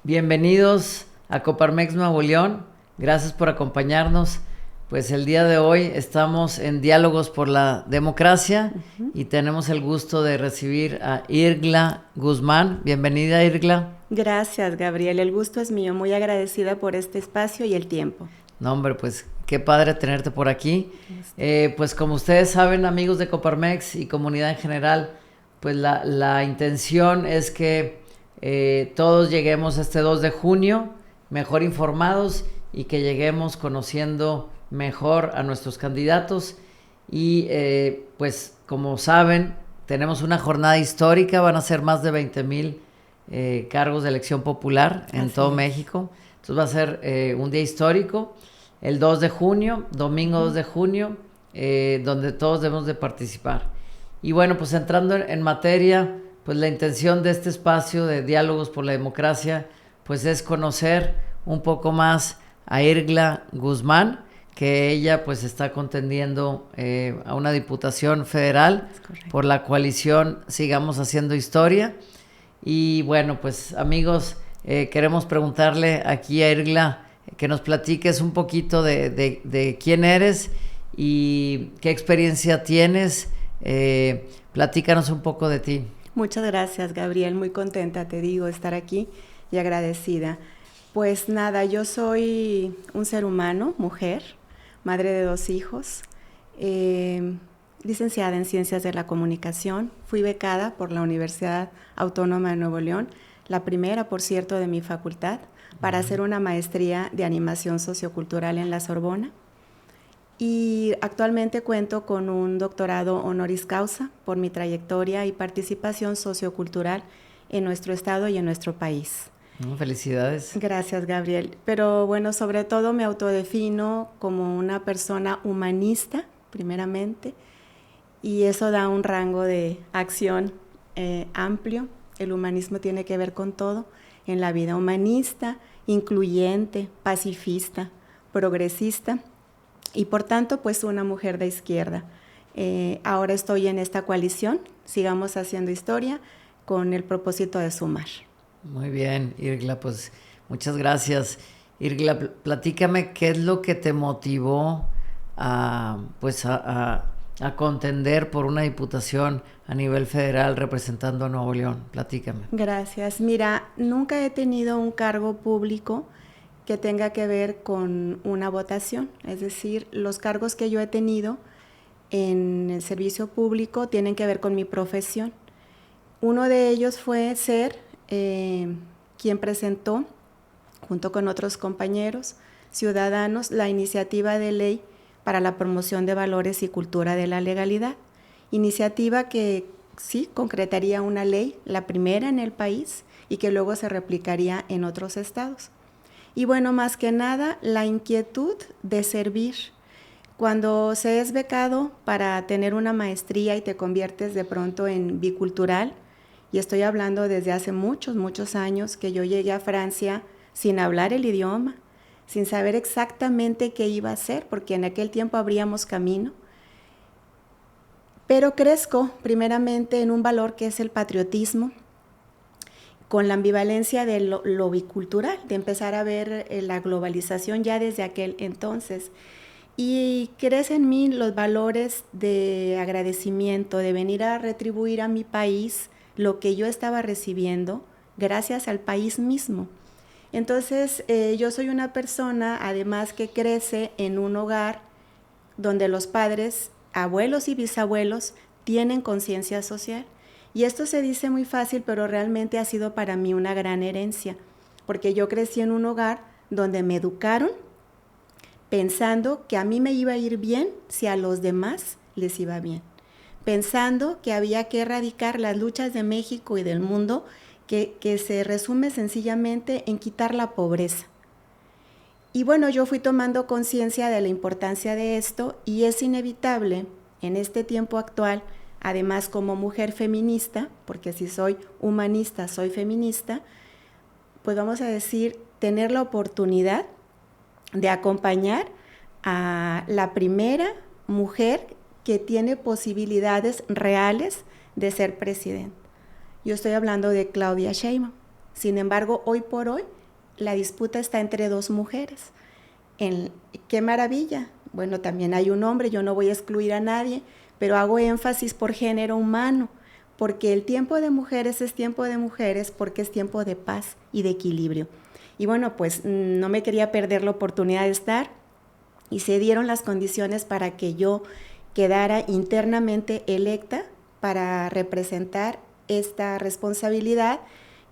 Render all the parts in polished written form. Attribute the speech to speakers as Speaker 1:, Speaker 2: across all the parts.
Speaker 1: Bienvenidos a Coparmex Nuevo León. Gracias por acompañarnos. Pues el día de hoy estamos en Diálogos por la Democracia y tenemos el gusto de recibir a Irgla Guzmán. Bienvenida, Irgla.
Speaker 2: Gracias, Gabriel. El gusto es mío. Muy agradecida por este espacio y el tiempo.
Speaker 1: No, hombre, pues qué padre tenerte por aquí. Pues como ustedes saben, amigos de Coparmex y comunidad en general, pues la intención es que todos lleguemos este 2 de junio mejor informados y que lleguemos conociendo mejor a nuestros candidatos y pues como saben tenemos una jornada histórica, van a ser más de 20,000 cargos de elección popular en todo México, entonces va a ser un día histórico, el 2 de junio, domingo 2 de junio, donde todos debemos de participar. Y bueno, pues entrando en materia, pues la intención de este espacio de Diálogos por la Democracia pues es conocer un poco más a Irgla Guzmán, que ella pues está contendiendo a una diputación federal por la coalición Sigamos Haciendo Historia. Y bueno, pues amigos, queremos preguntarle aquí a Irgla que nos platiques un poquito de quién eres y qué experiencia tienes. Platícanos un poco de ti.
Speaker 2: Muchas gracias, Gabriel. Muy contenta, te digo, estar aquí y agradecida. Pues nada, yo soy un ser humano, mujer, madre de 2 hijos, licenciada en Ciencias de la Comunicación. Fui becada por la Universidad Autónoma de Nuevo León, la primera, por cierto, de mi facultad, para hacer una maestría de animación sociocultural en la Sorbona. Y actualmente cuento con un doctorado honoris causa por mi trayectoria y participación sociocultural en nuestro estado y en nuestro país.
Speaker 1: Felicidades.
Speaker 2: Gracias, Gabriel. Pero bueno, sobre todo me autodefino como una persona humanista, primeramente, y eso da un rango de acción amplio. El humanismo tiene que ver con todo en la vida: humanista, incluyente, pacifista, progresista, y por tanto, pues una mujer de izquierda. Ahora estoy en esta coalición, Sigamos Haciendo Historia, con el propósito de sumar.
Speaker 1: Muy bien, Irgla, pues muchas gracias. Irgla, platícame qué es lo que te motivó a contender por una diputación a nivel federal representando a Nuevo León. Platícame.
Speaker 2: Gracias. Mira, nunca he tenido un cargo público que tenga que ver con una votación, es decir, los cargos que yo he tenido en el servicio público tienen que ver con mi profesión. Uno de ellos fue ser quien presentó, junto con otros compañeros ciudadanos, la iniciativa de ley para la promoción de valores y cultura de la legalidad, iniciativa que sí concretaría una ley, la primera en el país, y que luego se replicaría en otros estados. Y bueno, más que nada, la inquietud de servir. Cuando se es becado para tener una maestría y te conviertes de pronto en bicultural, y estoy hablando desde hace muchos, muchos años, que yo llegué a Francia sin hablar el idioma, sin saber exactamente qué iba a hacer, porque en aquel tiempo abríamos camino. Pero crezco primeramente en un valor que es el patriotismo, con la ambivalencia de lo bicultural, de empezar a ver la globalización ya desde aquel entonces. Y crece en mí los valores de agradecimiento, de venir a retribuir a mi país lo que yo estaba recibiendo gracias al país mismo. Entonces, yo soy una persona, además, que crece en un hogar donde los padres, abuelos y bisabuelos, tienen conciencia social. Y esto se dice muy fácil, pero realmente ha sido para mí una gran herencia, porque yo crecí en un hogar donde me educaron pensando que a mí me iba a ir bien si a los demás les iba bien, pensando que había que erradicar las luchas de México y del mundo, que se resume sencillamente en quitar la pobreza. Y bueno, yo fui tomando conciencia de la importancia de esto, y es inevitable en este tiempo actual, además como mujer feminista, porque si soy humanista, soy feminista, pues vamos a decir, tener la oportunidad de acompañar a la primera mujer que tiene posibilidades reales de ser presidenta. Yo estoy hablando de Claudia Sheinbaum. Sin embargo, hoy por hoy, la disputa está entre 2 mujeres. ¡Qué maravilla! Bueno, también hay un hombre, yo no voy a excluir a nadie, pero hago énfasis por género humano, porque el tiempo de mujeres es tiempo de mujeres, porque es tiempo de paz y de equilibrio. Y bueno, pues no me quería perder la oportunidad de estar, y se dieron las condiciones para que yo quedara internamente electa para representar esta responsabilidad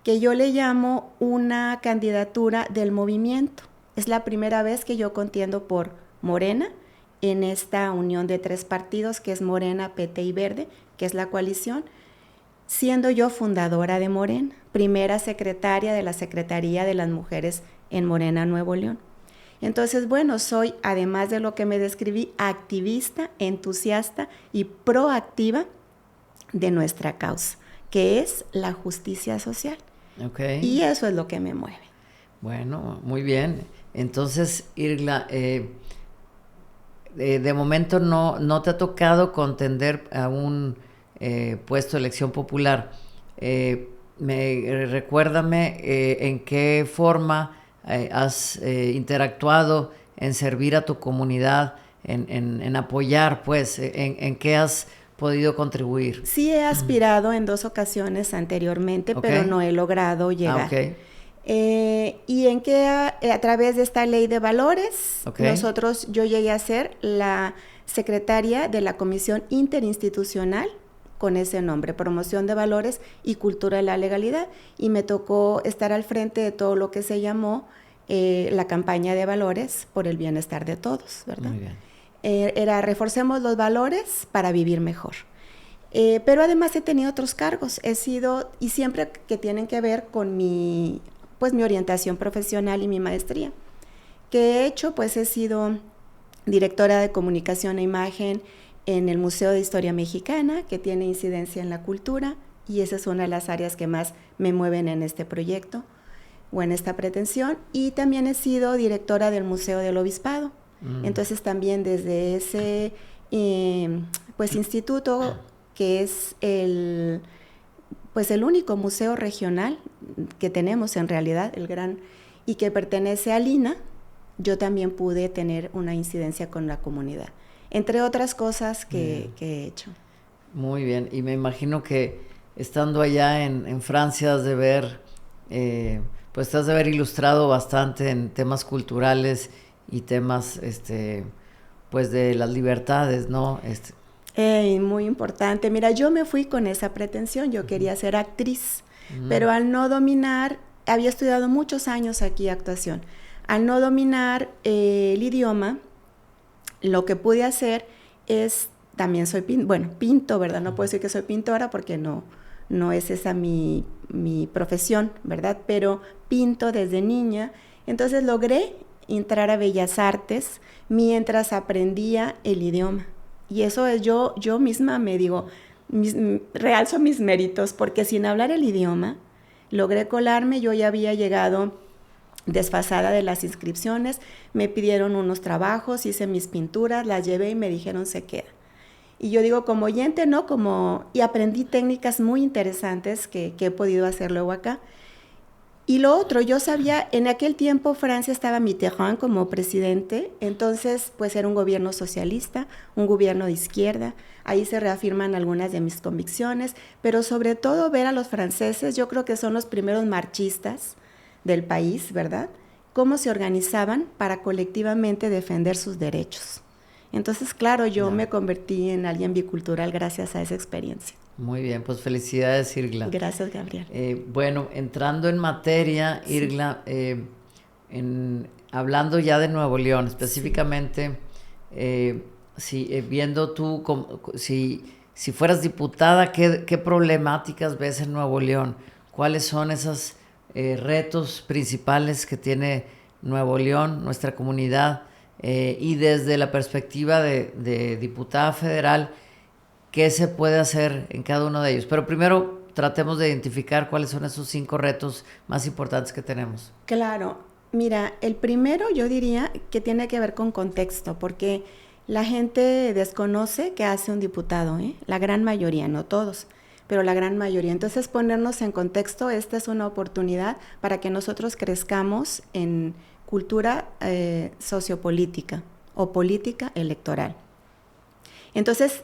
Speaker 2: que yo le llamo una candidatura del movimiento. Es la primera vez que yo contiendo por Morena en esta unión de 3 partidos, que es Morena, PT y Verde, que es la coalición, siendo yo fundadora de Morena, primera secretaria de la Secretaría de las Mujeres en Morena, Nuevo León. Entonces, bueno, soy, además de lo que me describí, activista, entusiasta y proactiva de nuestra causa, que es la justicia social.
Speaker 1: Okay.
Speaker 2: Y eso es lo que me mueve.
Speaker 1: Bueno, muy bien. Entonces, Irgla, de momento no te ha tocado contender a un puesto de elección popular. Recuérdame en qué forma has interactuado en servir a tu comunidad, en apoyar, pues, en qué has podido contribuir.
Speaker 2: Sí he aspirado en 2 ocasiones anteriormente, pero no he logrado llegar. Y en que a través de esta ley de valores, yo llegué a ser la secretaria de la Comisión Interinstitucional con ese nombre, Promoción de Valores y Cultura de la Legalidad, y me tocó estar al frente de todo lo que se llamó la campaña de valores por el bienestar de todos, ¿verdad?
Speaker 1: Muy bien.
Speaker 2: Era reforcemos los valores para vivir mejor. Pero además he tenido otros cargos, he sido, y siempre que tienen que ver con mi orientación profesional y mi maestría. ¿Qué he hecho? Pues he sido directora de comunicación e imagen en el Museo de Historia Mexicana, que tiene incidencia en la cultura, y esa es una de las áreas que más me mueven en este proyecto o en esta pretensión. Y también he sido directora del Museo del Obispado. Entonces también desde ese instituto, que es el único museo regional que tenemos en realidad, el gran, y que pertenece al INAH, yo también pude tener una incidencia con la comunidad, entre otras cosas que he hecho.
Speaker 1: Muy bien, y me imagino que estando allá en Francia has de ver, pues te has de haber ilustrado bastante en temas culturales y temas, pues de las libertades, ¿no?
Speaker 2: Muy importante. Mira, yo me fui con esa pretensión, yo quería ser actriz, pero al no dominar, había estudiado muchos años aquí actuación, al no dominar el idioma, lo que pude hacer es, también pinto, ¿verdad? No puedo decir que soy pintora porque no es esa mi profesión, ¿verdad? Pero pinto desde niña, entonces logré entrar a Bellas Artes mientras aprendía el idioma. Y eso es, yo misma me digo, realzo mis méritos, porque sin hablar el idioma, logré colarme. Yo ya había llegado desfasada de las inscripciones, me pidieron unos trabajos, hice mis pinturas, las llevé y me dijeron se queda. Y yo digo, como oyente, ¿no? Y aprendí técnicas muy interesantes que he podido hacer luego acá. Y lo otro, yo sabía, en aquel tiempo Francia estaba Mitterrand como presidente, entonces pues era un gobierno socialista, un gobierno de izquierda, ahí se reafirman algunas de mis convicciones, pero sobre todo ver a los franceses, yo creo que son los primeros marchistas del país, ¿verdad? Cómo se organizaban para colectivamente defender sus derechos. Entonces, claro, yo me convertí en alguien bicultural gracias a esa experiencia.
Speaker 1: Muy bien, pues felicidades, Irgla.
Speaker 2: Gracias, Gabriel.
Speaker 1: Bueno, entrando en materia, Irgla, hablando ya de Nuevo León, específicamente, viendo tú, si fueras diputada, ¿qué problemáticas ves en Nuevo León? ¿Cuáles son esos retos principales que tiene Nuevo León, nuestra comunidad? Y desde la perspectiva de diputada federal, ¿qué se puede hacer en cada uno de ellos? Pero primero tratemos de identificar cuáles son esos 5 retos más importantes que tenemos.
Speaker 2: Claro, mira, el primero yo diría que tiene que ver con contexto, porque la gente desconoce qué hace un diputado, la gran mayoría, no todos, pero la gran mayoría. Entonces, ponernos en contexto, esta es una oportunidad para que nosotros crezcamos en cultura sociopolítica o política electoral. Entonces,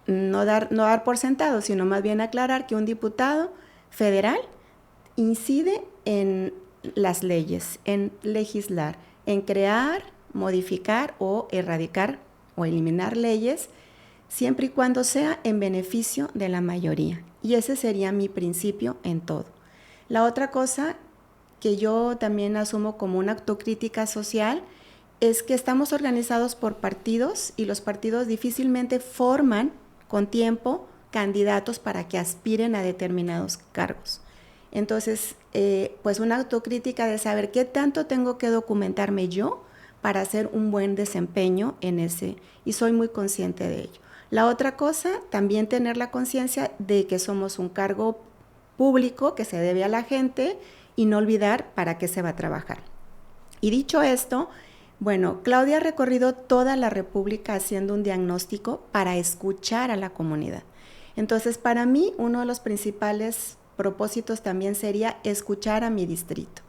Speaker 2: no dar por sentado, sino más bien aclarar que un diputado federal incide en las leyes, en legislar, en crear, modificar o erradicar o eliminar leyes, siempre y cuando sea en beneficio de la mayoría. Y ese sería mi principio en todo. La otra cosa que yo también asumo como una autocrítica social es que estamos organizados por partidos y los partidos difícilmente forman con tiempo candidatos para que aspiren a determinados cargos. Entonces, pues una autocrítica de saber qué tanto tengo que documentarme yo para hacer un buen desempeño en ese, y soy muy consciente de ello. La otra cosa, también tener la conciencia de que somos un cargo público que se debe a la gente y no olvidar para qué se va a trabajar. Y dicho esto, bueno, Claudia ha recorrido toda la República haciendo un diagnóstico para escuchar a la comunidad. Entonces, para mí, uno de los principales propósitos también sería escuchar a mi distrito.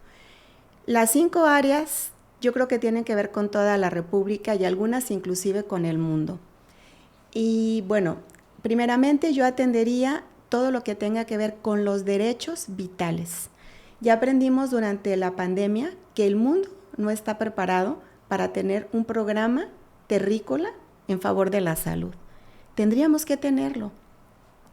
Speaker 2: Las 5 áreas yo creo que tienen que ver con toda la República y algunas inclusive con el mundo. Y bueno, primeramente yo atendería todo lo que tenga que ver con los derechos vitales. Ya aprendimos durante la pandemia que el mundo no está preparado para tener un programa terrícola en favor de la salud. Tendríamos que tenerlo.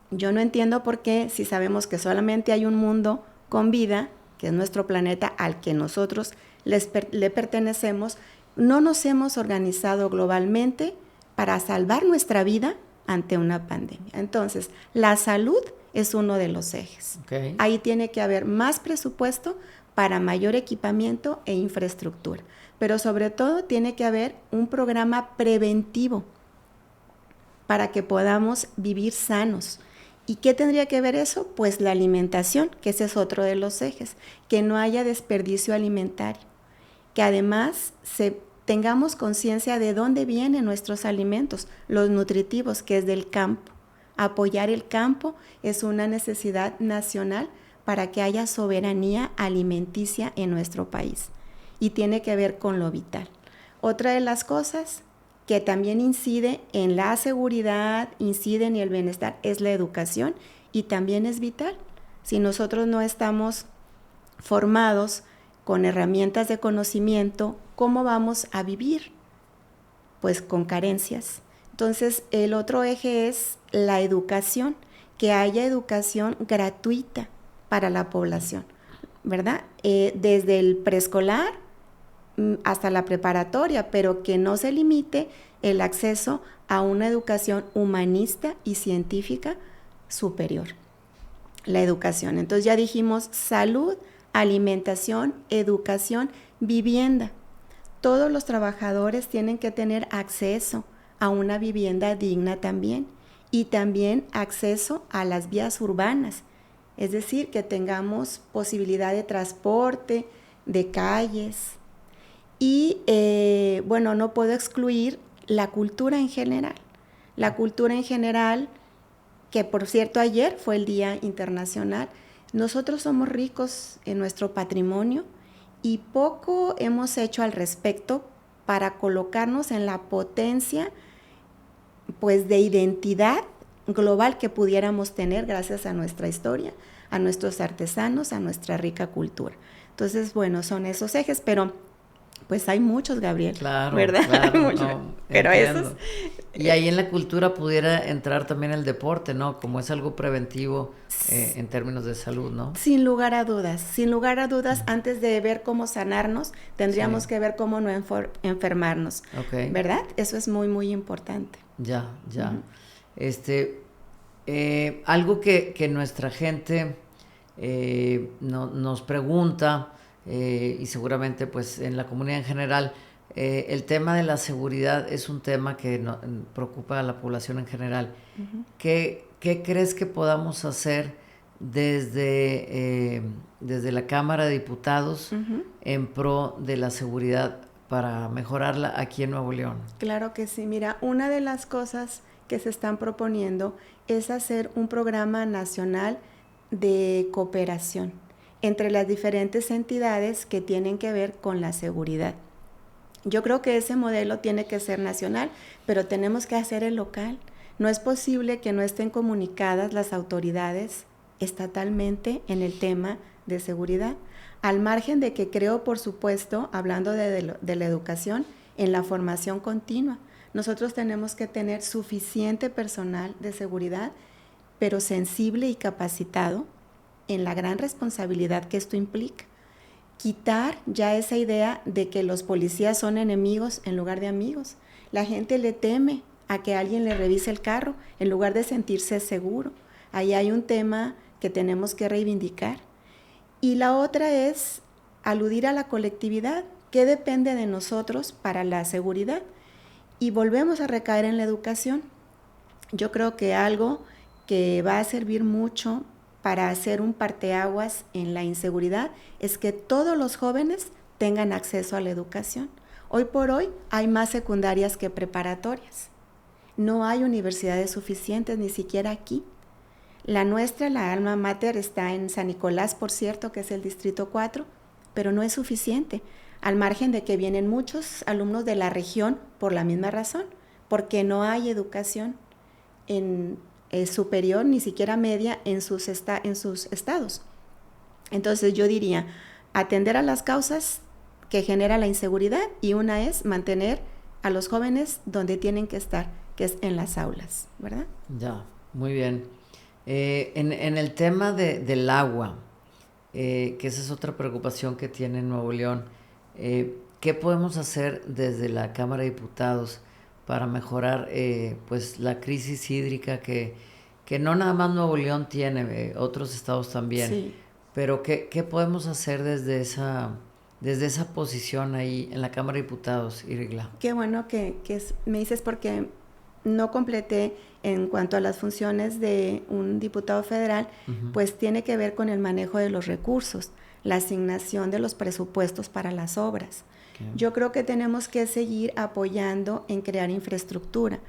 Speaker 2: Yo no entiendo por qué, si sabemos que solamente hay un mundo con vida, que es nuestro planeta al que nosotros le pertenecemos, no nos hemos organizado globalmente para salvar nuestra vida ante una pandemia. Entonces, la salud es uno de los ejes. Okay. Ahí tiene que haber más presupuesto para mayor equipamiento e infraestructura, pero sobre todo tiene que haber un programa preventivo para que podamos vivir sanos. ¿Y qué tendría que ver eso? Pues la alimentación, que ese es otro de los ejes, que no haya desperdicio alimentario, que además tengamos conciencia de dónde vienen nuestros alimentos, los nutritivos, que es del campo. Apoyar el campo es una necesidad nacional para que haya soberanía alimenticia en nuestro país y tiene que ver con lo vital. Otra de las cosas que también incide en la seguridad, incide en el bienestar, es la educación y también es vital. Si nosotros no estamos formados con herramientas de conocimiento, ¿cómo vamos a vivir? Pues con carencias. Entonces, el otro eje es la educación, que haya educación gratuita para la población, ¿verdad? Desde el preescolar hasta la preparatoria, pero que no se limite el acceso a una educación humanista y científica superior. La educación. Entonces ya dijimos salud, alimentación, educación, vivienda. Todos los trabajadores tienen que tener acceso a una vivienda digna también y también acceso a las vías urbanas. Es decir, que tengamos posibilidad de transporte, de calles. Y bueno, no puedo excluir la cultura en general. La cultura en general, que por cierto ayer fue el Día Internacional, nosotros somos ricos en nuestro patrimonio y poco hemos hecho al respecto para colocarnos en la potencia pues, de identidad global que pudiéramos tener gracias a nuestra historia, a nuestros artesanos, a nuestra rica cultura. Entonces, bueno, son esos ejes, pero pues hay muchos, Gabriel,
Speaker 1: claro,
Speaker 2: ¿verdad?
Speaker 1: Claro,
Speaker 2: no, pero esos...
Speaker 1: Y ahí en la cultura pudiera entrar también el deporte, ¿no? Como es algo preventivo en términos de salud, ¿no?
Speaker 2: Sin lugar a dudas, antes de ver cómo sanarnos, tendríamos que ver cómo no enfermarnos, ¿verdad? Eso es muy, muy importante.
Speaker 1: Ya. Algo que nuestra gente nos pregunta, y seguramente pues en la comunidad en general, el tema de la seguridad es un tema que preocupa a la población en general. Uh-huh. ¿Qué crees que podamos hacer desde la Cámara de Diputados uh-huh. en pro de la seguridad para mejorarla aquí en Nuevo León?
Speaker 2: Claro que sí. Mira, una de las cosas que se están proponiendo es hacer un programa nacional de cooperación entre las diferentes entidades que tienen que ver con la seguridad. Yo creo que ese modelo tiene que ser nacional, pero tenemos que hacer el local. No es posible que no estén comunicadas las autoridades estatalmente en el tema de seguridad, al margen de que creo, por supuesto, hablando de la educación, en la formación continua. Nosotros tenemos que tener suficiente personal de seguridad, pero sensible y capacitado en la gran responsabilidad que esto implica. Quitar ya esa idea de que los policías son enemigos en lugar de amigos. La gente le teme a que alguien le revise el carro en lugar de sentirse seguro. Ahí hay un tema que tenemos que reivindicar. Y la otra es aludir a la colectividad. ¿Qué depende de nosotros para la seguridad? Y volvemos a recaer en la educación. Yo creo que algo que va a servir mucho para hacer un parteaguas en la inseguridad es que todos los jóvenes tengan acceso a la educación. Hoy por hoy hay más secundarias que preparatorias. No hay universidades suficientes, ni siquiera aquí. La nuestra, la alma mater, está en San Nicolás, por cierto, que es el Distrito 4, pero no es suficiente, al margen de que vienen muchos alumnos de la región por la misma razón, porque no hay educación superior, ni siquiera media, en sus estados. Entonces yo diría, atender a las causas que genera la inseguridad, y una es mantener a los jóvenes donde tienen que estar, que es en las aulas, ¿verdad?
Speaker 1: Ya, muy bien. En el tema del agua, que esa es otra preocupación que tiene Nuevo León, ¿qué podemos hacer desde la Cámara de Diputados para mejorar pues la crisis hídrica que no nada más Nuevo León tiene, otros estados también? Sí. Pero ¿qué podemos hacer desde esa posición ahí en la Cámara de Diputados, Irigla?
Speaker 2: Qué bueno que me dices, porque no completé en cuanto a las funciones de un diputado federal, pues tiene que ver con el manejo de los recursos, la asignación de los presupuestos para las obras. Okay. Yo creo que tenemos que seguir apoyando en crear infraestructura.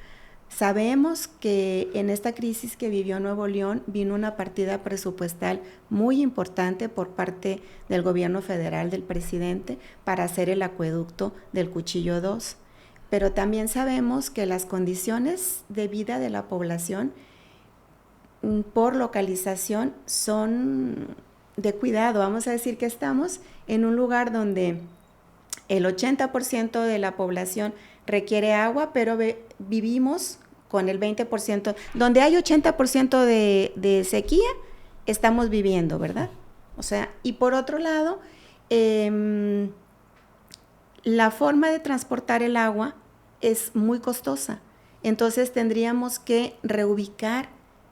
Speaker 2: Sabemos que en esta crisis que vivió Nuevo León vino una partida presupuestal muy importante por parte del gobierno federal, del presidente, para hacer el acueducto del Cuchillo 2. Pero también sabemos que las condiciones de vida de la población por localización son de cuidado. Vamos a decir que estamos en un lugar donde el 80% de la población requiere agua, pero vivimos con el 20%. Donde hay 80% de sequía, estamos viviendo, ¿verdad? O sea, y por otro lado, la forma de transportar el agua es muy costosa. Entonces tendríamos que reubicar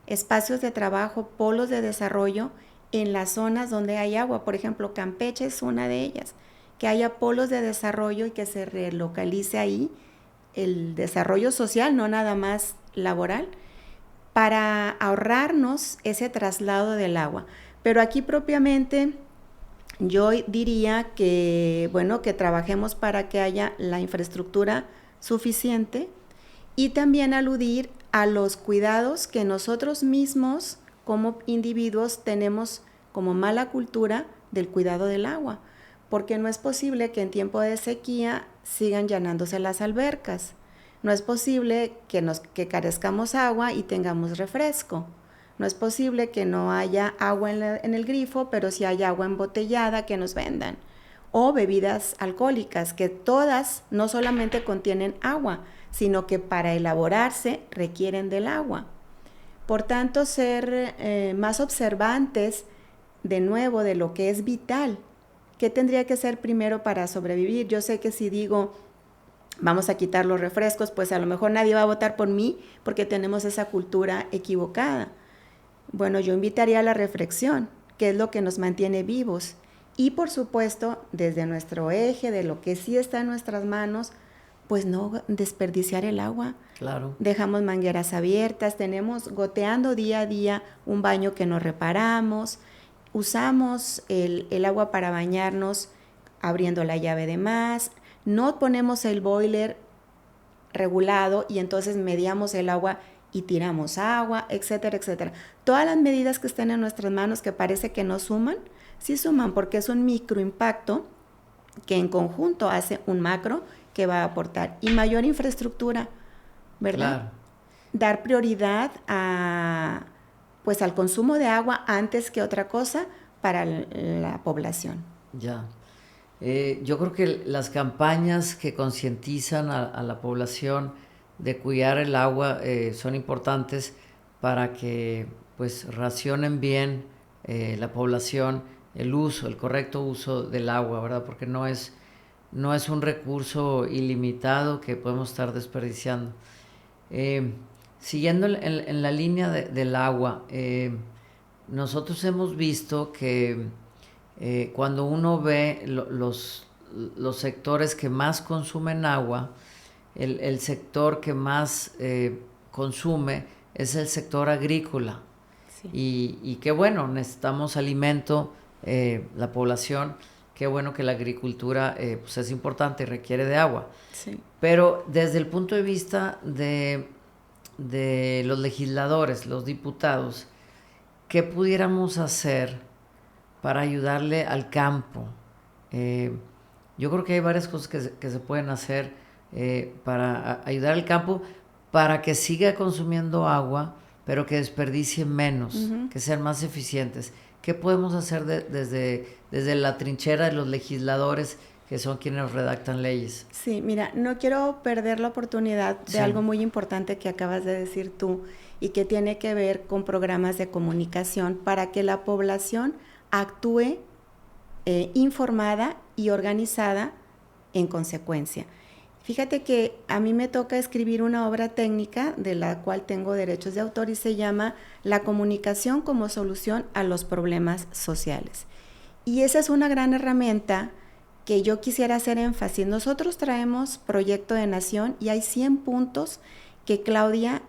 Speaker 2: espacios de trabajo, polos de desarrollo en las zonas donde hay agua. Por ejemplo, Campeche es una de ellas. Que haya polos de desarrollo y que se relocalice ahí el desarrollo social, no nada más laboral, para ahorrarnos ese traslado del agua. Pero aquí propiamente yo diría que, bueno, que trabajemos para que haya la infraestructura suficiente, y también aludir a los cuidados que nosotros mismos como individuos tenemos como mala cultura del cuidado del agua, porque no es posible que en tiempo de sequía sigan llenándose las albercas, no es posible que carezcamos agua y tengamos refresco, no es posible que no haya agua en el grifo, pero sí hay agua embotellada que nos vendan, o bebidas alcohólicas, que todas no solamente contienen agua, sino que para elaborarse requieren del agua. Por tanto, ser más observantes de nuevo de lo que es vital. ¿Qué tendría que ser primero para sobrevivir? Yo sé que si digo vamos a quitar los refrescos, pues a lo mejor nadie va a votar por mí porque tenemos esa cultura equivocada. Bueno, yo invitaría a la reflexión, ¿qué es lo que nos mantiene vivos? Y por supuesto, desde nuestro eje, de lo que sí está en nuestras manos, pues no desperdiciar el agua.
Speaker 1: Claro.
Speaker 2: Dejamos mangueras abiertas, tenemos goteando día a día un baño que no reparamos, usamos el agua para bañarnos abriendo la llave de más, no ponemos el boiler regulado y entonces mediamos el agua y tiramos agua, etcétera, etcétera. Todas las medidas que están en nuestras manos que parece que no suman, sí suman porque es un microimpacto que en conjunto hace un macro que va a aportar. Y mayor infraestructura, ¿verdad?
Speaker 1: Claro.
Speaker 2: Dar prioridad pues al consumo de agua antes que otra cosa para la población.
Speaker 1: Ya. Yo creo que las campañas que concientizan a la población de cuidar el agua son importantes para que pues racionen bien la población el correcto uso del agua, ¿verdad? Porque no es un recurso ilimitado que podemos estar desperdiciando. Siguiendo en la línea del agua, nosotros hemos visto que cuando uno ve los sectores que más consumen agua, el sector que más consume es el sector agrícola. Sí. Y qué bueno, necesitamos alimento, la población, qué bueno que la agricultura pues es importante y requiere de agua.
Speaker 2: Sí.
Speaker 1: Pero desde el punto de vista de los legisladores, los diputados, ¿qué pudiéramos hacer para ayudarle al campo? Yo creo que hay varias cosas que se pueden hacer para ayudar al campo para que siga consumiendo agua, pero que desperdicie menos, que sean más eficientes. ¿Qué podemos hacer desde la trinchera de los legisladores, que son quienes redactan leyes?
Speaker 2: Sí, mira, no quiero perder la oportunidad de algo muy importante que acabas de decir tú y que tiene que ver con programas de comunicación para que la población actúe informada y organizada en consecuencia. Fíjate que a mí me toca escribir una obra técnica de la cual tengo derechos de autor y se llama La comunicación como solución a los problemas sociales. Y esa es una gran herramienta que yo quisiera hacer énfasis. Nosotros traemos Proyecto de Nación y hay 100 puntos que Claudia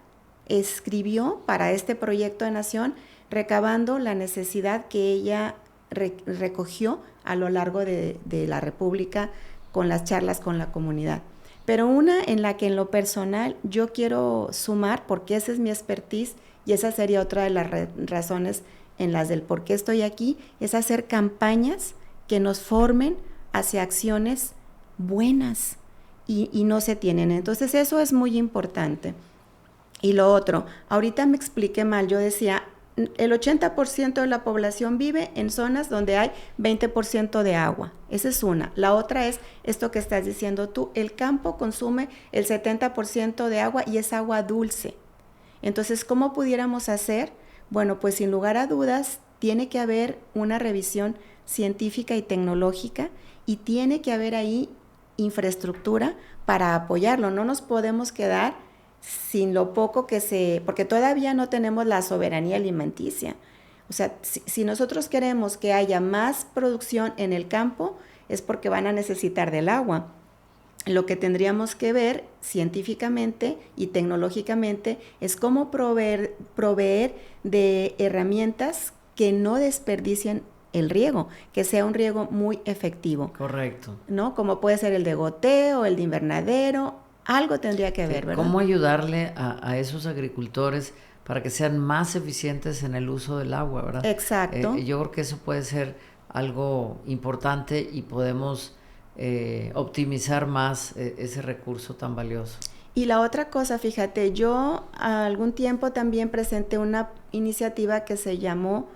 Speaker 2: escribió para este Proyecto de Nación, recabando la necesidad que ella recogió a lo largo de la República con las charlas con la comunidad. Pero una en la que en lo personal yo quiero sumar, porque esa es mi expertise y esa sería otra de las razones en las del por qué estoy aquí, es hacer campañas que nos formen hacia acciones buenas y no se tienen. Entonces eso es muy importante. Y lo otro, ahorita me expliqué mal, yo decía, el 80% de la población vive en zonas donde hay 20% de agua. Esa es una. La otra es esto que estás diciendo tú, el campo consume el 70% de agua y es agua dulce. Entonces, ¿cómo pudiéramos hacer? Bueno, pues sin lugar a dudas, tiene que haber una revisión científica y tecnológica y tiene que haber ahí infraestructura para apoyarlo. No nos podemos quedar sin lo poco porque todavía no tenemos la soberanía alimenticia. O sea, si nosotros queremos que haya más producción en el campo, es porque van a necesitar del agua. Lo que tendríamos que ver científicamente y tecnológicamente es cómo proveer de herramientas que no desperdicien el riego, que sea un riego muy efectivo.
Speaker 1: Correcto.
Speaker 2: ¿No? Como puede ser el de goteo, el de invernadero. Algo tendría que ver, ¿verdad?
Speaker 1: ¿Cómo ayudarle a esos agricultores para que sean más eficientes en el uso del agua, verdad?
Speaker 2: Exacto.
Speaker 1: Yo creo que eso puede ser algo importante y podemos optimizar más ese recurso tan valioso.
Speaker 2: Y la otra cosa, fíjate, yo algún tiempo también presenté una iniciativa que se llamó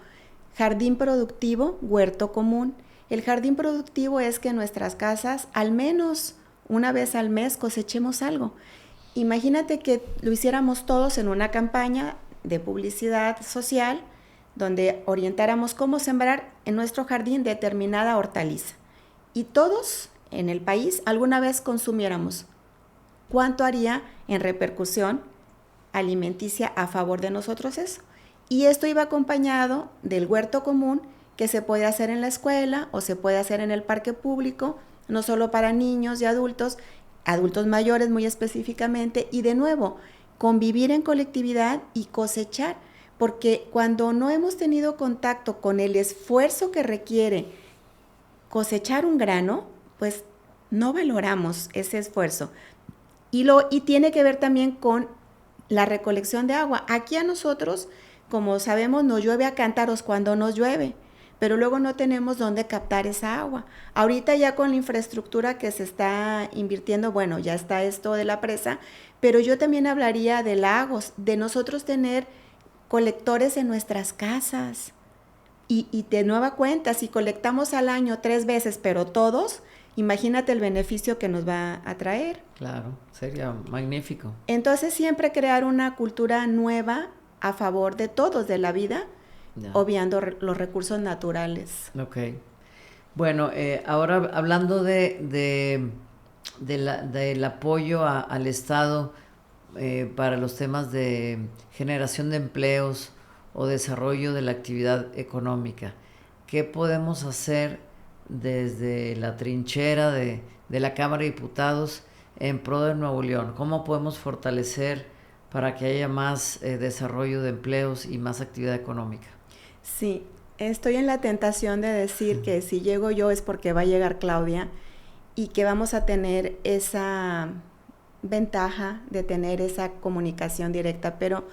Speaker 2: Jardín Productivo, Huerto Común. El jardín productivo es que en nuestras casas al menos una vez al mes cosechemos algo. Imagínate que lo hiciéramos todos en una campaña de publicidad social donde orientáramos cómo sembrar en nuestro jardín determinada hortaliza. Y todos en el país alguna vez consumiéramos. ¿Cuánto haría en repercusión alimenticia a favor de nosotros eso? Y esto iba acompañado del huerto común que se puede hacer en la escuela o se puede hacer en el parque público, no solo para niños y adultos mayores muy específicamente, y de nuevo, convivir en colectividad y cosechar, porque cuando no hemos tenido contacto con el esfuerzo que requiere cosechar un grano, pues no valoramos ese esfuerzo. Y tiene que ver también con la recolección de agua. Aquí a nosotros, como sabemos, nos llueve a cántaros cuando nos llueve, pero luego no tenemos dónde captar esa agua. Ahorita ya con la infraestructura que se está invirtiendo, bueno, ya está esto de la presa, pero yo también hablaría de lagos, de nosotros tener colectores en nuestras casas. Y de nueva cuenta, si colectamos al año 3 veces, pero todos, imagínate el beneficio que nos va a traer.
Speaker 1: Claro, sería magnífico.
Speaker 2: Entonces siempre crear una cultura nueva a favor de todos, de la vida, obviando los recursos naturales.
Speaker 1: Ok. Bueno, ahora hablando del apoyo al Estado para los temas de generación de empleos o desarrollo de la actividad económica, ¿qué podemos hacer desde la trinchera de la Cámara de Diputados en pro de Nuevo León? ¿Cómo podemos fortalecer para que haya más desarrollo de empleos y más actividad económica?
Speaker 2: Sí, estoy en la tentación de decir que si llego yo es porque va a llegar Claudia y que vamos a tener esa ventaja de tener esa comunicación directa, pero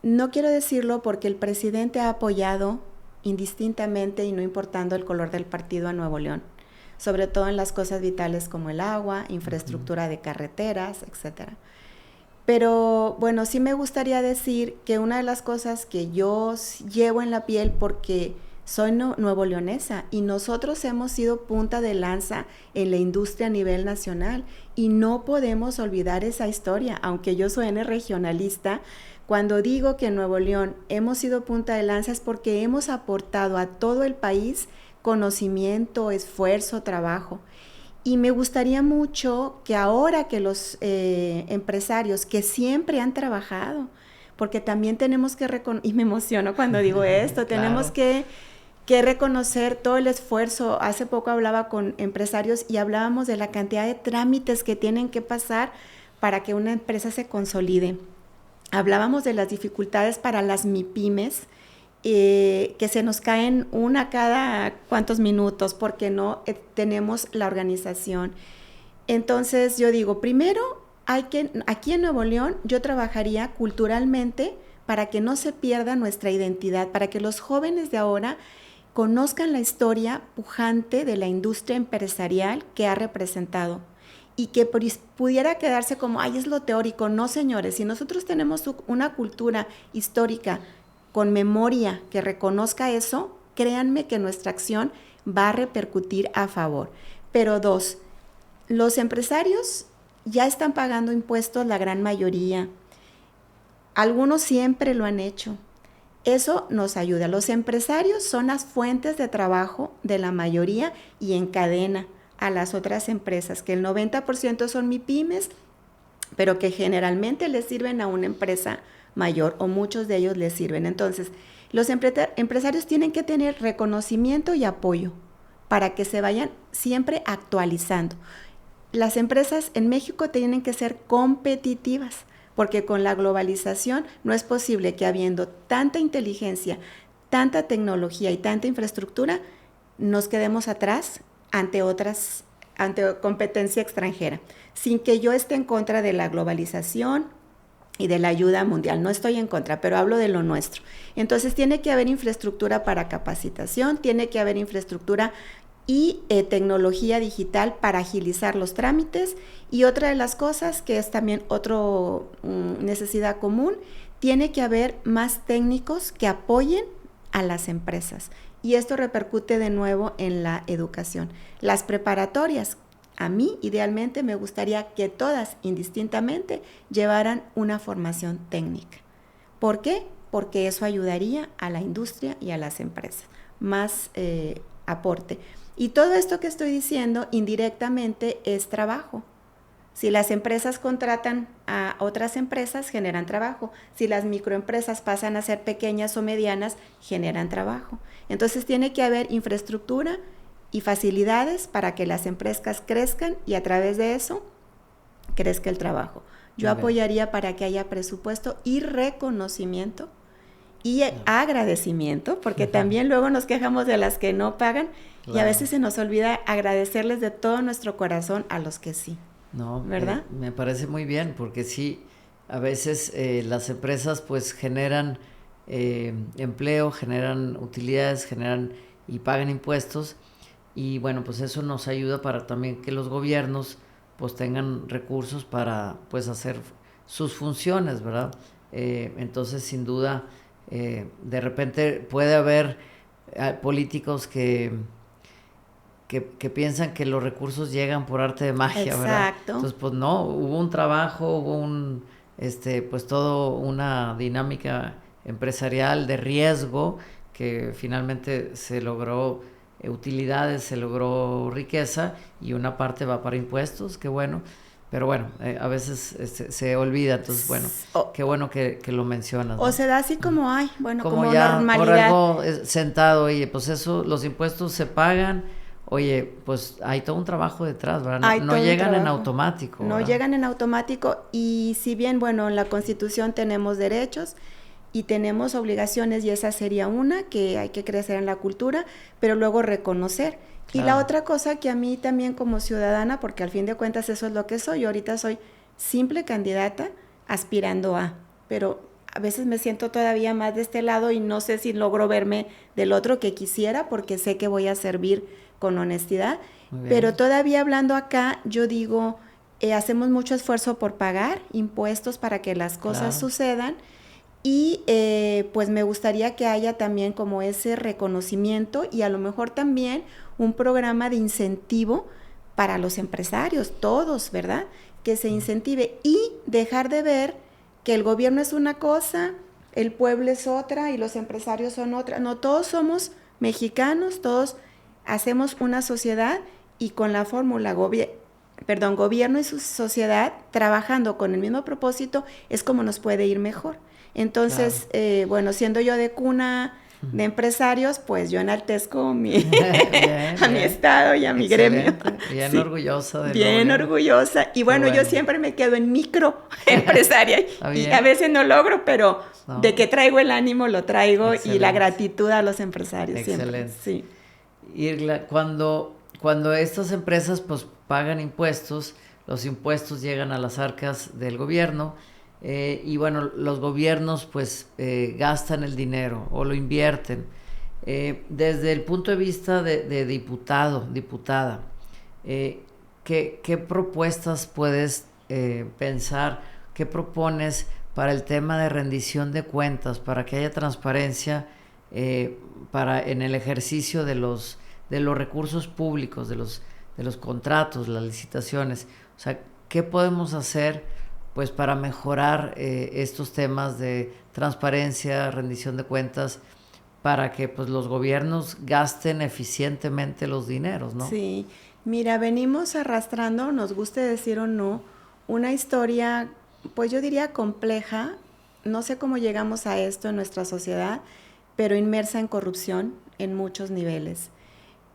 Speaker 2: no quiero decirlo porque el presidente ha apoyado indistintamente y no importando el color del partido a Nuevo León, sobre todo en las cosas vitales como el agua, infraestructura de carreteras, etcétera. Pero bueno, sí me gustaría decir que una de las cosas que yo llevo en la piel porque soy nuevo leonesa y nosotros hemos sido punta de lanza en la industria a nivel nacional y no podemos olvidar esa historia, aunque yo suene regionalista. Cuando digo que en Nuevo León hemos sido punta de lanza es porque hemos aportado a todo el país conocimiento, esfuerzo, trabajo. Y me gustaría mucho que ahora que los empresarios que siempre han trabajado, porque también tenemos que reconocer, y me emociono cuando digo esto, tenemos que reconocer todo el esfuerzo. Hace poco hablaba con empresarios y hablábamos de la cantidad de trámites que tienen que pasar para que una empresa se consolide. Hablábamos de las dificultades para las MIPYMES, que se nos caen una cada cuantos minutos porque no tenemos la organización. Entonces yo digo, primero aquí en Nuevo León yo trabajaría culturalmente para que no se pierda nuestra identidad, para que los jóvenes de ahora conozcan la historia pujante de la industria empresarial que ha representado. Y que pudiera quedarse como, ay, es lo teórico. No, señores, si nosotros tenemos una cultura histórica con memoria que reconozca eso, créanme que nuestra acción va a repercutir a favor. Pero 2, los empresarios ya están pagando impuestos, la gran mayoría. Algunos siempre lo han hecho. Eso nos ayuda. Los empresarios son las fuentes de trabajo de la mayoría y en cadena a las otras empresas, que el 90% son MIPYMES, pero que generalmente les sirven a una empresa mayor o muchos de ellos les sirven. Entonces, los empresarios tienen que tener reconocimiento y apoyo para que se vayan siempre actualizando. Las empresas en México tienen que ser competitivas, porque con la globalización no es posible que habiendo tanta inteligencia, tanta tecnología y tanta infraestructura, nos quedemos atrás ante competencia extranjera, sin que yo esté en contra de la globalización y de la ayuda mundial. No estoy en contra, pero hablo de lo nuestro. Entonces tiene que haber infraestructura para capacitación, tiene que haber infraestructura y tecnología digital para agilizar los trámites. Y otra de las cosas que es también otra necesidad común, tiene que haber más técnicos que apoyen a las empresas. Y esto repercute de nuevo en la educación. Las preparatorias, a mí idealmente me gustaría que todas indistintamente llevaran una formación técnica. ¿Por qué? Porque eso ayudaría a la industria y a las empresas. Más aporte. Y todo esto que estoy diciendo indirectamente es trabajo. Si las empresas contratan a otras empresas, generan trabajo. Si las microempresas pasan a ser pequeñas o medianas, generan trabajo. Entonces tiene que haber infraestructura y facilidades para que las empresas crezcan y a través de eso crezca el trabajo. Yo apoyaría para que haya presupuesto y reconocimiento y agradecimiento, porque también luego nos quejamos de las que no pagan y a veces se nos olvida agradecerles de todo nuestro corazón a los que sí.
Speaker 1: No,
Speaker 2: ¿verdad?
Speaker 1: Me parece muy bien, porque sí, a veces las empresas pues generan empleo, generan utilidades, generan y pagan impuestos, y bueno, pues eso nos ayuda para también que los gobiernos pues tengan recursos para pues hacer sus funciones, ¿verdad? Entonces, sin duda, de repente puede haber políticos que piensan que los recursos llegan por arte de magia, ¿verdad?
Speaker 2: Exacto.
Speaker 1: Entonces, pues no, hubo un trabajo, hubo pues todo una dinámica empresarial de riesgo que finalmente se logró utilidades, se logró riqueza, y una parte va para impuestos, qué bueno. Pero bueno, a veces se olvida, entonces bueno, qué bueno que lo mencionas, ¿no?
Speaker 2: O se da así como, ay, bueno, como
Speaker 1: ya
Speaker 2: normalidad.
Speaker 1: por algo sentado, oye, pues eso, los impuestos se pagan, oye, pues hay todo un trabajo detrás, ¿verdad? No llegan en automático.
Speaker 2: No llegan en automático, y si bien, bueno, en la Constitución tenemos derechos y tenemos obligaciones, y esa sería una, que hay que crecer en la cultura, pero luego reconocer. Claro. Y la otra cosa que a mí también como ciudadana, porque al fin de cuentas eso es lo que soy, yo ahorita soy simple candidata aspirando a, pero a veces me siento todavía más de este lado y no sé si logro verme del otro que quisiera, porque sé que voy a servir con honestidad, pero todavía hablando acá, yo digo, hacemos mucho esfuerzo por pagar impuestos para que las cosas sucedan, y pues me gustaría que haya también como ese reconocimiento, y a lo mejor también un programa de incentivo para los empresarios, todos, ¿verdad? Que se incentive, y dejar de ver que el gobierno es una cosa, el pueblo es otra y los empresarios son otra. No, todos somos mexicanos, todos hacemos una sociedad, y con la fórmula gobierno y su sociedad trabajando con el mismo propósito es como nos puede ir mejor. Entonces, bueno, siendo yo de cuna de empresarios, pues yo enaltezco a mi estado y a mi gremio.
Speaker 1: Bien orgullosa de
Speaker 2: bien orgullosa. Y bueno, yo siempre me quedo en micro empresaria y a veces no logro, pero de que traigo el ánimo lo traigo. Excelente. Y la gratitud a los empresarios. Excelente. Siempre. Sí.
Speaker 1: Irla, cuando estas empresas pues pagan impuestos, los impuestos llegan a las arcas del gobierno. Y bueno, los gobiernos pues gastan el dinero o lo invierten. Desde el punto de vista de diputada, ¿qué propuestas puedes pensar, qué propones para el tema de rendición de cuentas, para que haya transparencia en el ejercicio de los recursos públicos, de los contratos, las licitaciones? O sea, ¿qué podemos hacer pues para mejorar estos temas de transparencia, rendición de cuentas, para que pues los gobiernos gasten eficientemente los dineros, ¿no?
Speaker 2: Sí, mira, venimos arrastrando, nos guste decir o no, una historia, pues yo diría compleja, no sé cómo llegamos a esto en nuestra sociedad, pero inmersa en corrupción en muchos niveles.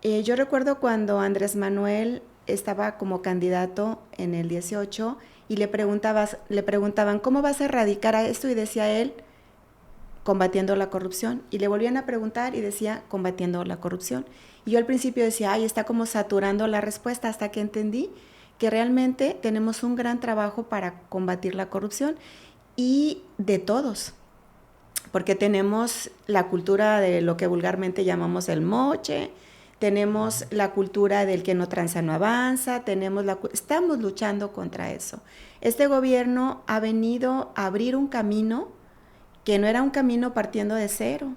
Speaker 2: Yo recuerdo cuando Andrés Manuel estaba como candidato en el 18 y le preguntaban, ¿cómo vas a erradicar a esto? Y decía él, combatiendo la corrupción. Y le volvían a preguntar y decía, combatiendo la corrupción. Y yo al principio decía, ay, está como saturando la respuesta, hasta que entendí que realmente tenemos un gran trabajo para combatir la corrupción, y de todos. Porque tenemos la cultura de lo que vulgarmente llamamos el moche, tenemos la cultura del que no tranza no avanza, estamos luchando contra eso. Este gobierno ha venido a abrir un camino que no era un camino partiendo de cero,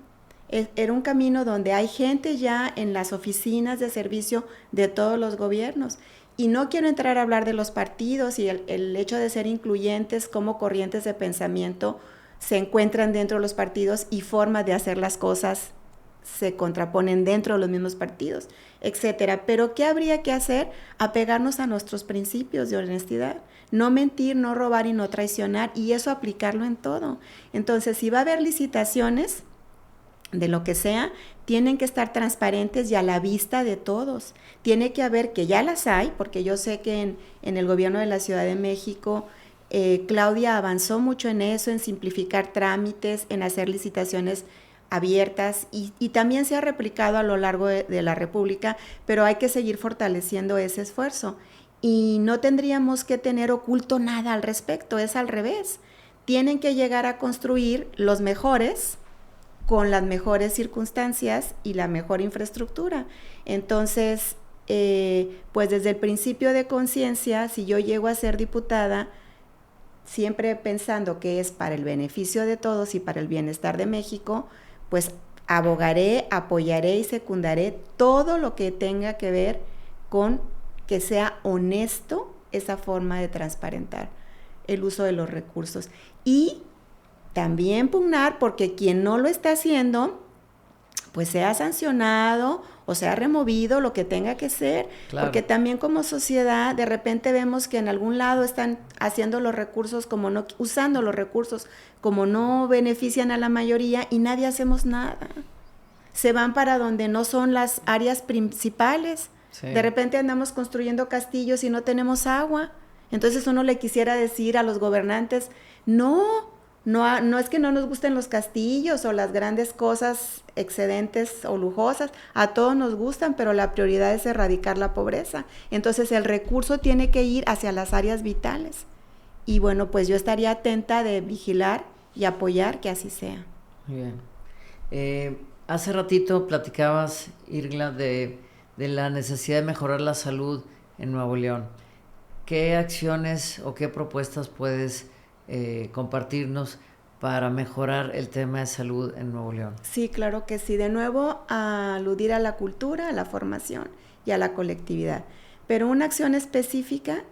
Speaker 2: era un camino donde hay gente ya en las oficinas de servicio de todos los gobiernos. Y no quiero entrar a hablar de los partidos y el hecho de ser incluyentes, como corrientes de pensamiento se encuentran dentro de los partidos y formas de hacer las cosas se contraponen dentro de los mismos partidos, etcétera. Pero ¿qué habría que hacer? Apegarnos a nuestros principios de honestidad, no mentir, no robar y no traicionar, y eso aplicarlo en todo. Entonces, si va a haber licitaciones de lo que sea, tienen que estar transparentes y a la vista de todos. Tiene que haber, que ya las hay, porque yo sé que en el gobierno de la Ciudad de México, Claudia avanzó mucho en eso, en simplificar trámites, en hacer licitaciones abiertas, y también se ha replicado a lo largo de la República, pero hay que seguir fortaleciendo ese esfuerzo. Y no tendríamos que tener oculto nada al respecto, es al revés. tienen que llegar a construir los mejores con las mejores circunstancias y la mejor infraestructura. Entonces, pues desde el principio de conciencia, si yo llego a ser diputada, siempre pensando que es para el beneficio de todos y para el bienestar de México, pues abogaré, apoyaré y secundaré todo lo que tenga que ver con que sea honesto esa forma de transparentar el uso de los recursos. Y también pugnar porque quien no lo está haciendo, pues sea sancionado o sea removido, lo que tenga que ser, claro. Porque también como sociedad de repente vemos que en algún lado están haciendo los recursos como no, usando los recursos como no benefician a la mayoría y nadie hacemos nada. Se van para donde no son las áreas principales. Sí. De repente andamos construyendo castillos y no tenemos agua. Entonces uno le quisiera decir a los gobernantes, no es que no nos gusten los castillos o las grandes cosas excedentes o lujosas, a todos nos gustan, pero la prioridad es erradicar la pobreza. Entonces el recurso tiene que ir hacia las áreas vitales. Y bueno, pues yo estaría atenta de vigilar y apoyar que así sea.
Speaker 1: Muy bien. Hace ratito platicabas, Irgla, de la necesidad de mejorar la salud en Nuevo León. ¿Qué acciones o qué propuestas puedes compartirnos para mejorar el tema de salud en Nuevo León?
Speaker 2: Sí, claro que sí. De nuevo, a aludir a la cultura, a la formación y a la colectividad. Pero una acción específica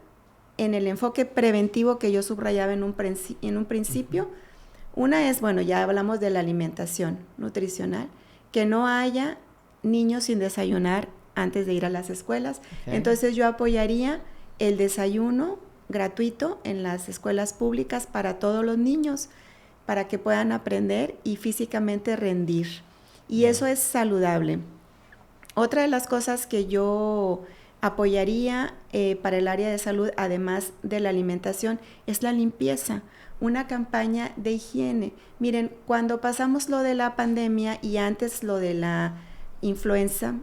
Speaker 2: en el enfoque preventivo que yo subrayaba en un principio. Uh-huh. Una es, bueno, ya hablamos de la alimentación nutricional, que no haya niños sin desayunar antes de ir a las escuelas. Okay. Entonces yo apoyaría el desayuno gratuito en las escuelas públicas para todos los niños, para que puedan aprender y físicamente rendir. Y eso es saludable. Otra de las cosas que yo apoyaría para el área de salud, además de la alimentación, es la limpieza, una campaña de higiene. Miren, cuando pasamos lo de la pandemia y antes lo de la influenza,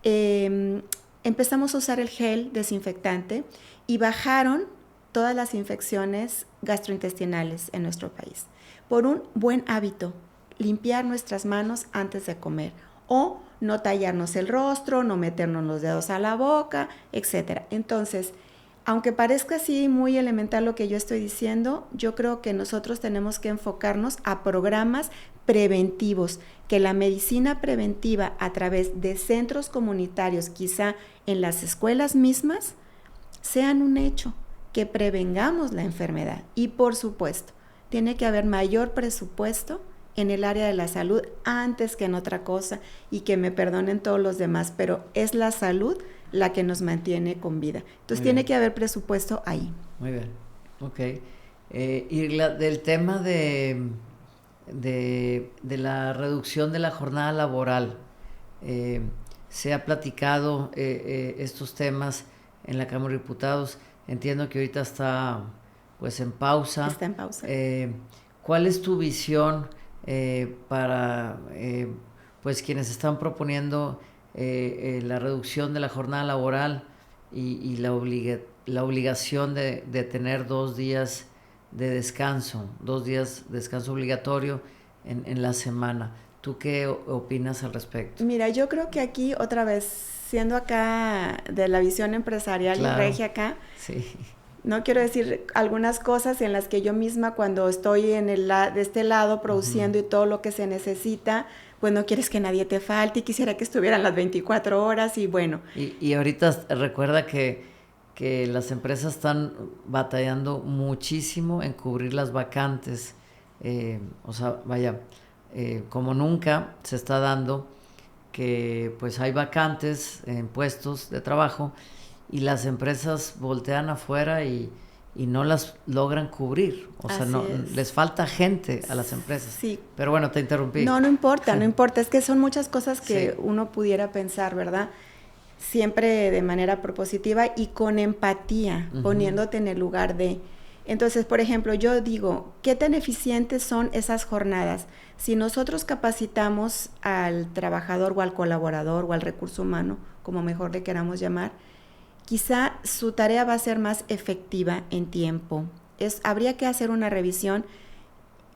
Speaker 2: empezamos a usar el gel desinfectante y bajaron todas las infecciones gastrointestinales en nuestro país. Por un buen hábito, limpiar nuestras manos antes de comer o no tallarnos el rostro, no meternos los dedos a la boca, etc. Entonces, aunque parezca así muy elemental lo que yo estoy diciendo, yo creo que nosotros tenemos que enfocarnos a programas preventivos, que la medicina preventiva a través de centros comunitarios, quizá en las escuelas mismas, sean un hecho, que prevengamos la enfermedad. Y por supuesto, tiene que haber mayor presupuesto en el área de la salud antes que en otra cosa, y que me perdonen todos los demás, pero es la salud la que nos mantiene con vida. Entonces tiene que haber presupuesto ahí.
Speaker 1: Muy bien, ok. Y del tema de la reducción de la jornada laboral, se ha platicado estos temas en la Cámara de Diputados. Entiendo que ahorita está pues en pausa.
Speaker 2: Está en pausa.
Speaker 1: ¿Cuál es tu visión para pues quienes están proponiendo la reducción de la jornada laboral y la obligación de tener 2 días de descanso, 2 días de descanso obligatorio en la semana? ¿Tú qué opinas al respecto?
Speaker 2: Mira, yo creo que aquí otra vez, siendo acá de la visión empresarial, claro, y regia acá,
Speaker 1: sí, no
Speaker 2: quiero decir algunas cosas en las que yo misma, cuando estoy de este lado produciendo, uh-huh, y todo lo que se necesita, pues no quieres que nadie te falte y quisiera que estuvieran las 24 horas y bueno.
Speaker 1: Y ahorita recuerda que las empresas están batallando muchísimo en cubrir las vacantes, o sea, vaya, como nunca se está dando que pues hay vacantes en puestos de trabajo y las empresas voltean afuera y no las logran cubrir, o sea, no les falta gente a las empresas.
Speaker 2: Sí.
Speaker 1: Pero bueno, te interrumpí.
Speaker 2: No importa, es que son muchas cosas que uno pudiera pensar, ¿verdad? Siempre de manera propositiva y con empatía, uh-huh, poniéndote en el lugar de. Entonces, por ejemplo, yo digo, ¿qué tan eficientes son esas jornadas? Si nosotros capacitamos al trabajador o al colaborador o al recurso humano, como mejor le queramos llamar, quizá su tarea va a ser más efectiva en tiempo, Habría que hacer una revisión,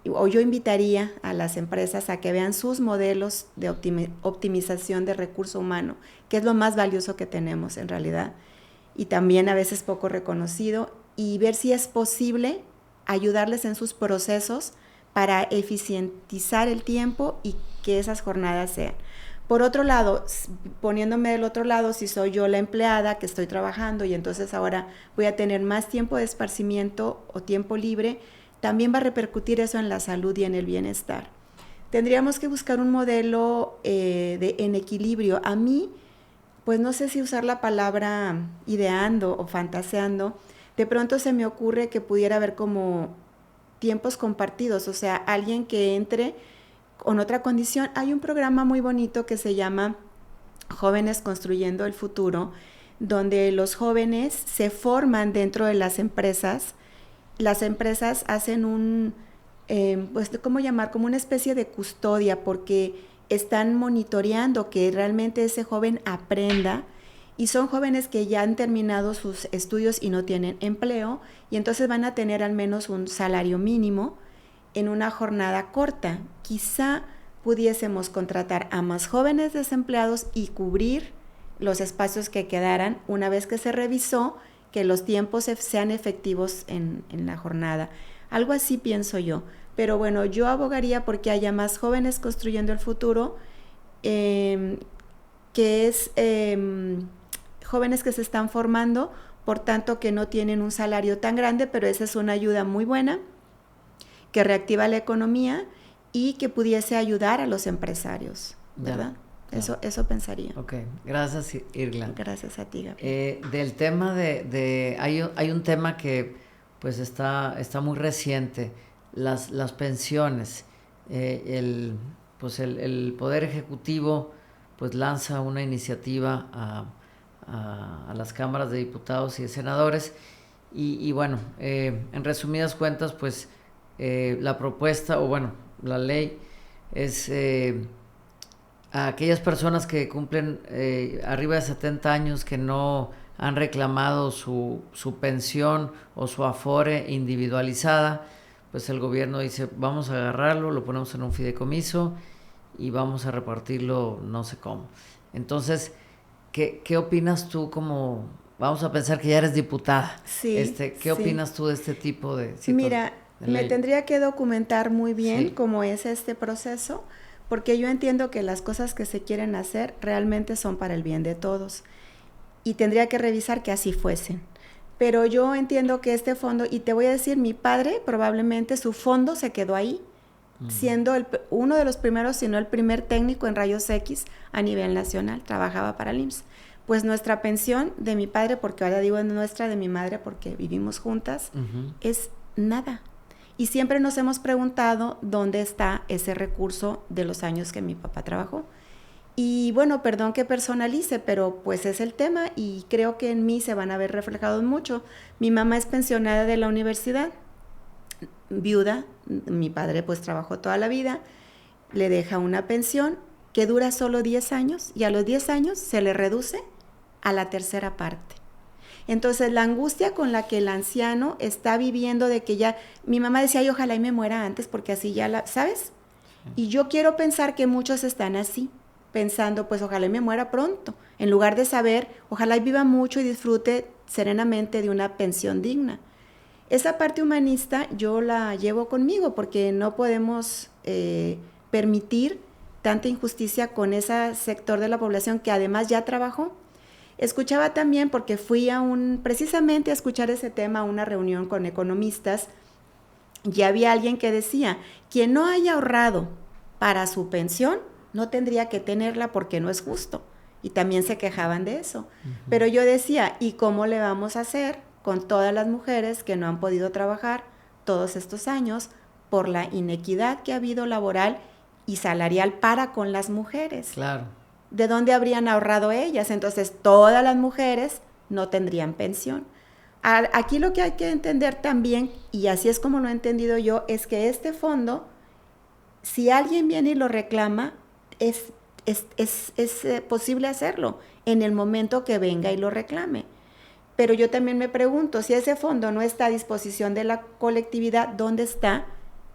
Speaker 2: o yo invitaría a las empresas a que vean sus modelos de optimización de recurso humano, que es lo más valioso que tenemos en realidad, y también a veces poco reconocido, y ver si es posible ayudarles en sus procesos para eficientizar el tiempo y que esas jornadas sean. Por otro lado, poniéndome del otro lado, si soy yo la empleada que estoy trabajando y entonces ahora voy a tener más tiempo de esparcimiento o tiempo libre, también va a repercutir eso en la salud y en el bienestar. Tendríamos que buscar un modelo en equilibrio. A mí, pues no sé si usar la palabra ideando o fantaseando, de pronto se me ocurre que pudiera haber como tiempos compartidos, o sea, alguien que entre con otra condición. Hay un programa muy bonito que se llama Jóvenes Construyendo el Futuro, donde los jóvenes se forman dentro de las empresas. Las empresas hacen pues, ¿cómo llamar? Como una especie de custodia, porque están monitoreando que realmente ese joven aprenda, y son jóvenes que ya han terminado sus estudios y no tienen empleo, y entonces van a tener al menos un salario mínimo en una jornada corta. Quizá pudiésemos contratar a más jóvenes desempleados y cubrir los espacios que quedaran una vez que se revisó que los tiempos sean efectivos en la jornada. Algo así pienso yo. Pero bueno, yo abogaría porque haya más jóvenes construyendo el futuro, que es jóvenes que se están formando, por tanto que no tienen un salario tan grande, pero esa es una ayuda muy buena, que reactiva la economía y que pudiese ayudar a los empresarios, ¿verdad? Ya. Eso pensaría.
Speaker 1: Ok, gracias, Irgla.
Speaker 2: Gracias a ti, Gabriel.
Speaker 1: Del tema hay un tema que pues está muy reciente, las pensiones. El Poder Ejecutivo pues lanza una iniciativa a las cámaras de diputados y de senadores, y bueno, en resumidas cuentas, pues la propuesta, o bueno, la ley es a aquellas personas que cumplen arriba de 70 años que no han reclamado su pensión o su afore individualizada, pues el gobierno dice, vamos a agarrarlo, lo ponemos en un fideicomiso y vamos a repartirlo no sé cómo. Entonces, ¿qué opinas tú como, vamos a pensar que ya eres diputada?
Speaker 2: Sí,
Speaker 1: ¿Qué opinas tú de este tipo de situación?
Speaker 2: Mira, me tendría que documentar muy bien cómo es este proceso, porque yo entiendo que las cosas que se quieren hacer realmente son para el bien de todos, y tendría que revisar que así fuesen. Pero yo entiendo que este fondo, y te voy a decir, mi padre probablemente su fondo se quedó ahí, siendo uno de los primeros, si no el primer técnico en rayos X a nivel nacional, trabajaba para el IMSS. Pues nuestra pensión de mi padre, porque ahora digo nuestra, de mi madre, porque vivimos juntas, es nada. Y siempre nos hemos preguntado dónde está ese recurso de los años que mi papá trabajó. Y bueno, perdón que personalice, pero pues es el tema, y creo que en mí se van a ver reflejados mucho. Mi mamá es pensionada de la universidad, viuda, mi padre pues trabajó toda la vida, le deja una pensión que dura solo 10 años, y a los 10 años se le reduce a la tercera parte. Entonces la angustia con la que el anciano está viviendo de que ya, mi mamá decía, ay, ojalá y me muera antes, porque así ya ¿sabes? Y yo quiero pensar que muchos están así, pensando, pues ojalá y me muera pronto, en lugar de saber, ojalá y viva mucho y disfrute serenamente de una pensión digna. Esa parte humanista yo la llevo conmigo, porque no podemos permitir tanta injusticia con ese sector de la población que además ya trabajó. Escuchaba también, porque fui precisamente a escuchar ese tema a una reunión con economistas, y había alguien que decía, quien no haya ahorrado para su pensión, no tendría que tenerla porque no es justo. Y también se quejaban de eso. Pero yo decía, ¿y cómo le vamos a hacer con todas las mujeres que no han podido trabajar todos estos años por la inequidad que ha habido laboral y salarial para con las mujeres?
Speaker 1: Claro.
Speaker 2: ¿De dónde habrían ahorrado ellas? Entonces, todas las mujeres no tendrían pensión. Aquí lo que hay que entender también, y así es como lo he entendido yo, es que este fondo, si alguien viene y lo reclama, es posible hacerlo en el momento que venga y lo reclame. Pero yo también me pregunto, si ese fondo no está a disposición de la colectividad, ¿dónde está?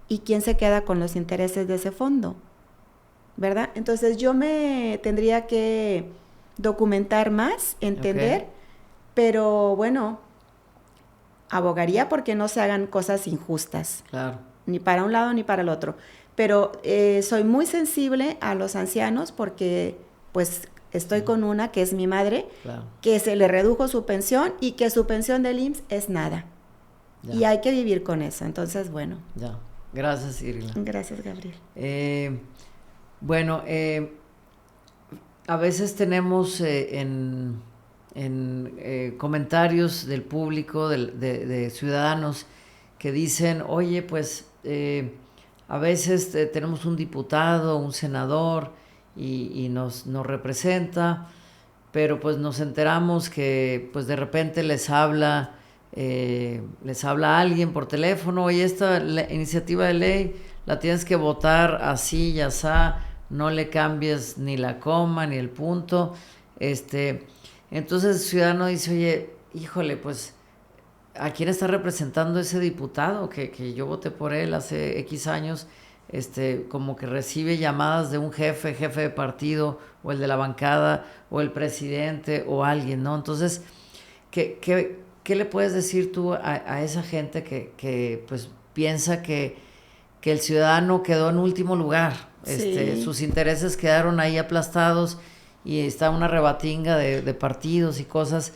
Speaker 2: ¿Y quién se queda con los intereses de ese fondo? ¿Verdad? Entonces yo me tendría que documentar más, entender, pero bueno, abogaría porque no se hagan cosas injustas.
Speaker 1: Claro.
Speaker 2: Ni para un lado ni para el otro. Pero soy muy sensible a los ancianos porque pues estoy con una que es mi madre,
Speaker 1: Claro.
Speaker 2: que se le redujo su pensión y que su pensión del IMSS es nada.
Speaker 1: Ya.
Speaker 2: Y hay que vivir con eso. Entonces, bueno.
Speaker 1: Ya. Gracias, Irila.
Speaker 2: Gracias, Gabriel.
Speaker 1: Bueno, a veces tenemos en comentarios del público, de ciudadanos, que dicen, oye, pues a veces tenemos un diputado, un senador, y nos representa, pero pues nos enteramos que pues de repente les habla alguien por teléfono, oye, esta iniciativa de ley la tienes que votar así y asá, no le cambies ni la coma ni el punto. Entonces el ciudadano dice, oye, híjole, pues ¿a quién está representando ese diputado que yo voté por él hace X años? Como que recibe llamadas de un jefe de partido, o el de la bancada, o el presidente, o alguien, ¿no? Entonces, ¿qué le puedes decir tú a esa gente que pues piensa que el ciudadano quedó en último lugar?
Speaker 2: Sí.
Speaker 1: Sus intereses quedaron ahí aplastados y está una rebatinga de partidos y cosas.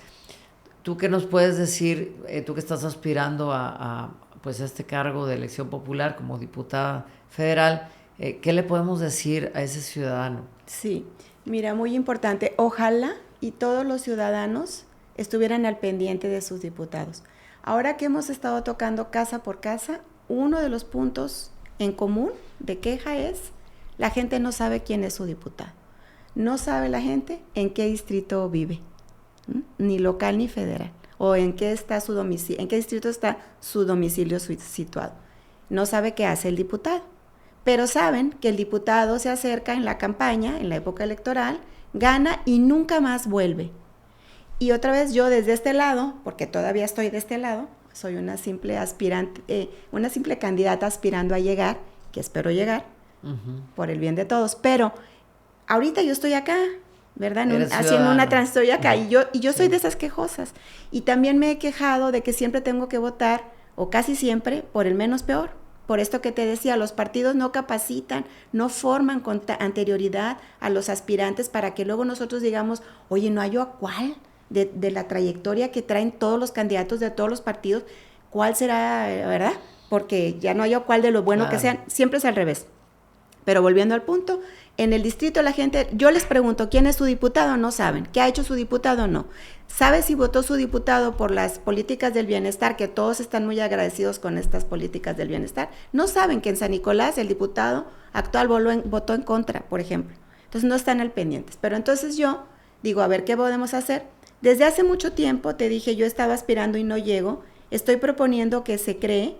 Speaker 1: ¿Tú qué nos puedes decir, tú que estás aspirando a pues este cargo de elección popular como diputada federal, qué le podemos decir a ese ciudadano?
Speaker 2: Sí, mira, muy importante. Ojalá y todos los ciudadanos estuvieran al pendiente de sus diputados. Ahora que hemos estado tocando casa por casa, uno de los puntos en común de queja es la gente no sabe quién es su diputado. No sabe la gente en qué distrito vive, ni local ni federal, o en qué está su domicilio, en qué distrito está su domicilio situado. No sabe qué hace el diputado, pero saben que el diputado se acerca en la campaña, en la época electoral, gana y nunca más vuelve. Y otra vez yo desde este lado, porque todavía estoy de este lado, soy una simple aspirante, una simple candidata aspirando a llegar, que espero llegar, por el bien de todos, pero ahorita yo estoy acá, ¿verdad? Haciendo una transición acá, y yo soy de esas quejosas. Y también me he quejado de que siempre tengo que votar, o casi siempre, por el menos peor. Por esto que te decía, los partidos no capacitan, no forman con anterioridad a los aspirantes para que luego nosotros digamos, oye, no hallo a cuál de la trayectoria que traen todos los candidatos de todos los partidos, cuál será, ¿verdad? Porque ya no hallo a cuál de lo bueno que sean, siempre es al revés. Pero volviendo al punto, en el distrito la gente, yo les pregunto, ¿quién es su diputado? No saben. ¿Qué ha hecho su diputado? No. ¿Sabe si votó su diputado por las políticas del bienestar? Que todos están muy agradecidos con estas políticas del bienestar. No saben que en San Nicolás el diputado actual votó en contra, por ejemplo. Entonces no están al pendientes. Pero entonces yo digo, a ver, ¿qué podemos hacer? Desde hace mucho tiempo, te dije, yo estaba aspirando y no llego, estoy proponiendo que se cree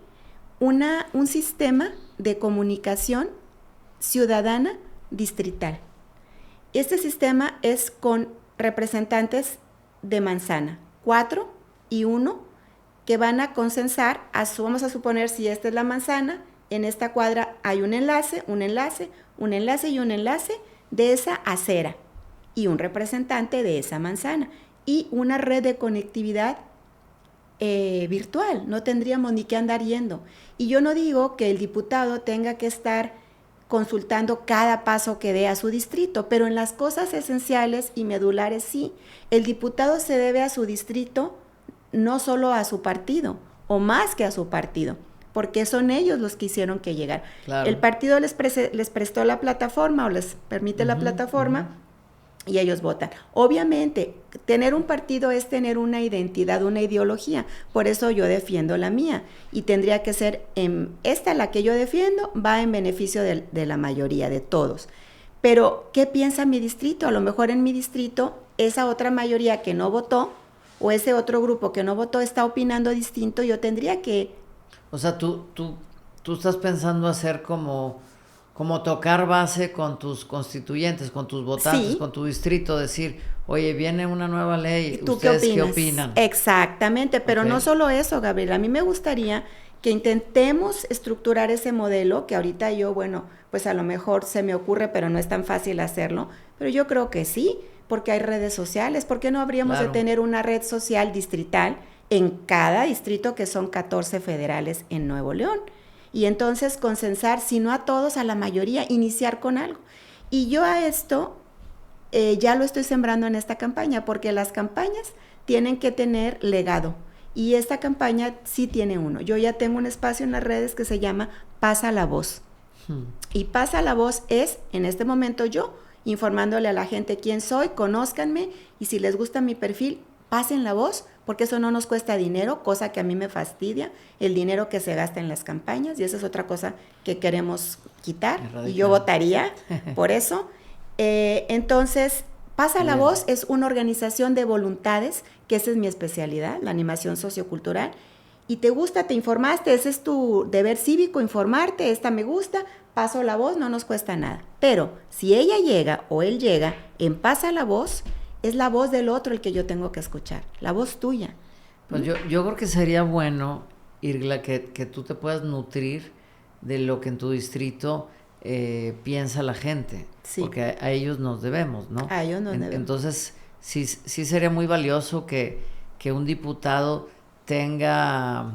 Speaker 2: un sistema de comunicación ciudadana distrital. Este sistema es con representantes de manzana, 4 y 1, que van a consensar, vamos a suponer si esta es la manzana, en esta cuadra hay un enlace de esa acera y un representante de esa manzana y una red de conectividad virtual, no tendríamos ni que andar yendo. Y yo no digo que el diputado tenga que estar consultando cada paso que dé a su distrito, pero en las cosas esenciales y medulares sí. El diputado se debe a su distrito, no solo a su partido, o más que a su partido, porque son ellos los que hicieron que llegara. Claro. El partido les prestó la plataforma o les permite la plataforma y ellos votan. Obviamente, tener un partido es tener una identidad, una ideología, por eso yo defiendo la mía, y tendría que ser, la que yo defiendo, va en beneficio de la mayoría, de todos. Pero, ¿qué piensa mi distrito? A lo mejor en mi distrito, esa otra mayoría que no votó, o ese otro grupo que no votó, está opinando distinto, yo tendría que...
Speaker 1: O sea, tú estás pensando hacer como como tocar base con tus constituyentes, con tus votantes,
Speaker 2: Sí.
Speaker 1: con tu distrito, decir, oye, viene una nueva ley,
Speaker 2: ¿Tú
Speaker 1: ¿ustedes
Speaker 2: qué
Speaker 1: qué
Speaker 2: opinas?
Speaker 1: opinan?
Speaker 2: Exactamente, pero
Speaker 1: Ok.
Speaker 2: no solo eso, Gabriel. A mí me gustaría que intentemos estructurar ese modelo, que ahorita yo, bueno, pues a lo mejor se me ocurre, pero no es tan fácil hacerlo, pero yo creo que sí, porque hay redes sociales. ¿Por qué no habríamos de
Speaker 1: Claro.
Speaker 2: tener una red social distrital en cada distrito, que son 14 federales en Nuevo León? Y entonces consensar, si no a todos, a la mayoría, iniciar con algo. Y yo a esto ya lo estoy sembrando en esta campaña, porque las campañas tienen que tener legado. Y esta campaña sí tiene uno. Yo ya tengo un espacio en las redes que se llama Pasa la Voz. Y Pasa la Voz es, en este momento yo, informándole a la gente quién soy, conózcanme, y si les gusta mi perfil, pasen la voz, porque eso no nos cuesta dinero, cosa que a mí me fastidia, el dinero que se gasta en las campañas, y esa es otra cosa que queremos quitar, y yo votaría por eso. Entonces, Pasa la Voz es una organización de voluntades, que esa es mi especialidad, la animación sociocultural, y te gusta, te informaste, ese es tu deber cívico, informarte, esta me gusta, paso la voz, no nos cuesta nada. Pero si ella llega o él llega en Pasa la Voz, es la voz del otro el que yo tengo que escuchar, la voz tuya.
Speaker 1: Pues yo creo que sería bueno, Irgla, que tú te puedas nutrir de lo que en tu distrito piensa la gente,
Speaker 2: Sí.
Speaker 1: porque a ellos nos debemos, ¿no?
Speaker 2: A ellos nos debemos.
Speaker 1: Entonces, sí sería muy valioso que un diputado tenga,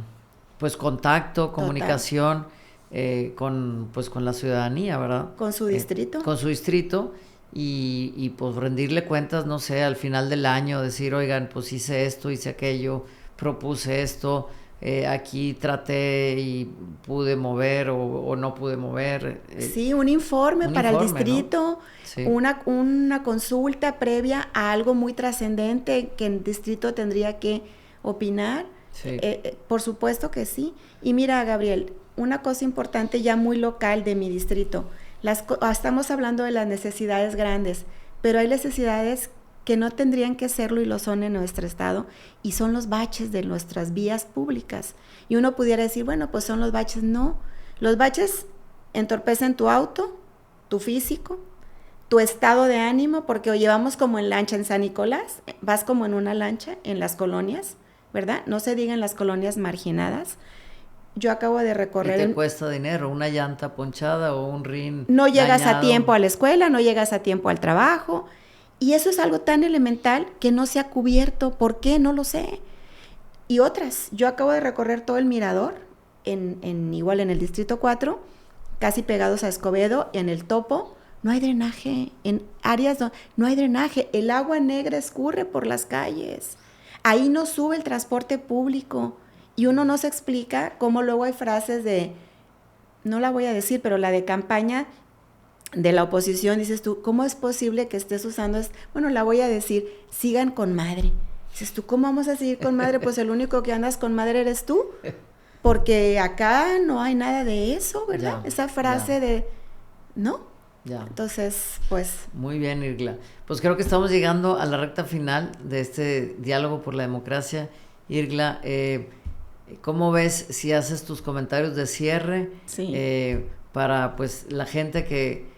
Speaker 1: pues, contacto, comunicación con la ciudadanía, ¿verdad?
Speaker 2: Con su distrito.
Speaker 1: Con su distrito. Y pues rendirle cuentas, no sé, al final del año, decir, oigan, pues hice esto, hice aquello, propuse esto, aquí traté y pude mover o no pude mover.
Speaker 2: Sí, un informe para el distrito, ¿no?
Speaker 1: Sí.
Speaker 2: Una consulta previa a algo muy trascendente que el distrito tendría que opinar.
Speaker 1: Sí.
Speaker 2: Por supuesto que sí. Y mira, Gabriel, una cosa importante ya muy local de mi distrito, estamos hablando de las necesidades grandes, pero hay necesidades que no tendrían que serlo y lo son en nuestro estado, y son los baches de nuestras vías públicas. Y uno pudiera decir, bueno, pues son los baches. No, los baches entorpecen tu auto, tu físico, tu estado de ánimo, porque llevamos como en lancha en San Nicolás, vas como en una lancha en las colonias, ¿verdad? No se digan las colonias marginadas. Yo acabo de recorrer...
Speaker 1: Y te cuesta dinero, una llanta ponchada o un rin
Speaker 2: No llegas
Speaker 1: dañado.
Speaker 2: a tiempo a la escuela, no llegas a tiempo al trabajo, y eso es algo tan elemental que no se ha cubierto. ¿Por qué? No lo sé. Y otras, yo acabo de recorrer todo el mirador, igual en el Distrito 4, casi pegados a Escobedo, en el Topo, no hay drenaje, en áreas donde no hay drenaje, el agua negra escurre por las calles, ahí no sube el transporte público, y uno no se explica cómo luego hay frases de, no la voy a decir, pero la de campaña de la oposición, dices tú, ¿cómo es posible que estés usando esto? Bueno, la voy a decir, sigan con madre. Dices tú, ¿cómo vamos a seguir con madre? Pues el único que andas con madre eres tú, porque acá no hay nada de eso, ¿verdad?
Speaker 1: Ya,
Speaker 2: esa frase de, ¿no?
Speaker 1: Ya.
Speaker 2: Entonces, pues...
Speaker 1: Muy bien, Irgla. Pues creo que estamos llegando a la recta final de este diálogo por la democracia. Irgla, ¿cómo ves si haces tus comentarios de cierre?
Speaker 2: Sí.
Speaker 1: Para pues la gente que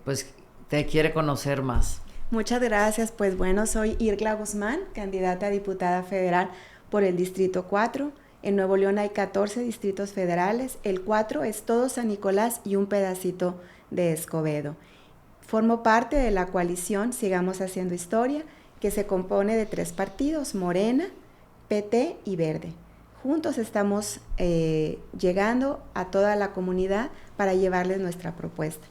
Speaker 1: pues te quiere conocer más.
Speaker 2: Muchas gracias. Pues bueno, soy Irgla Guzmán, candidata a diputada federal por el Distrito 4. En Nuevo León hay 14 distritos federales. El 4 es todo San Nicolás y un pedacito de Escobedo. Formo parte de la coalición Sigamos Haciendo Historia, que se compone de 3 partidos, Morena, PT y Verde. Juntos estamos llegando a toda la comunidad para llevarles nuestra propuesta.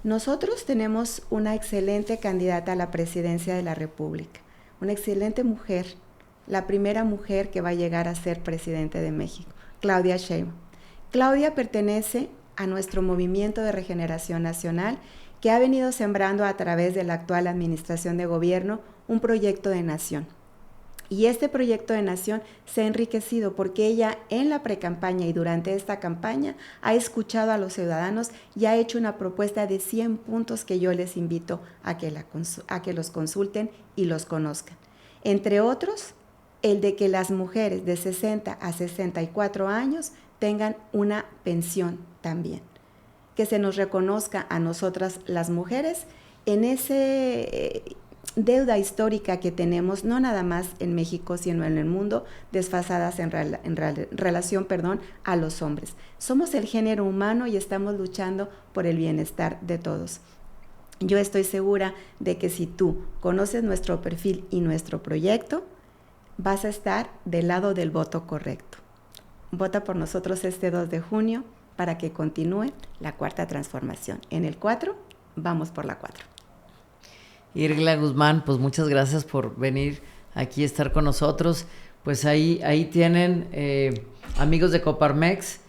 Speaker 2: Nosotros tenemos una excelente candidata a la presidencia de la República, una excelente mujer, la primera mujer que va a llegar a ser presidente de México, Claudia Sheinbaum. Claudia pertenece a nuestro movimiento de regeneración nacional, que ha venido sembrando a través de la actual administración de gobierno un proyecto de nación. Y este proyecto de nación se ha enriquecido porque ella en la precampaña y durante esta campaña ha escuchado a los ciudadanos y ha hecho una propuesta de 100 puntos que yo les invito a que los consulten y los conozcan. Entre otros, el de que las mujeres de 60 a 64 años tengan una pensión también. que se nos reconozca a nosotras las mujeres en ese deuda histórica que tenemos, no nada más en México, sino en el mundo, desfasadas en relación a los hombres. Somos el género humano y estamos luchando por el bienestar de todos. Yo estoy segura de que si tú conoces nuestro perfil y nuestro proyecto, vas a estar del lado del voto correcto. Vota por nosotros este 2 de junio para que continúe la cuarta transformación. En el 4, vamos por la 4.
Speaker 1: Irgla Guzmán, pues muchas gracias por venir aquí a estar con nosotros. Pues ahí tienen, amigos de Coparmex,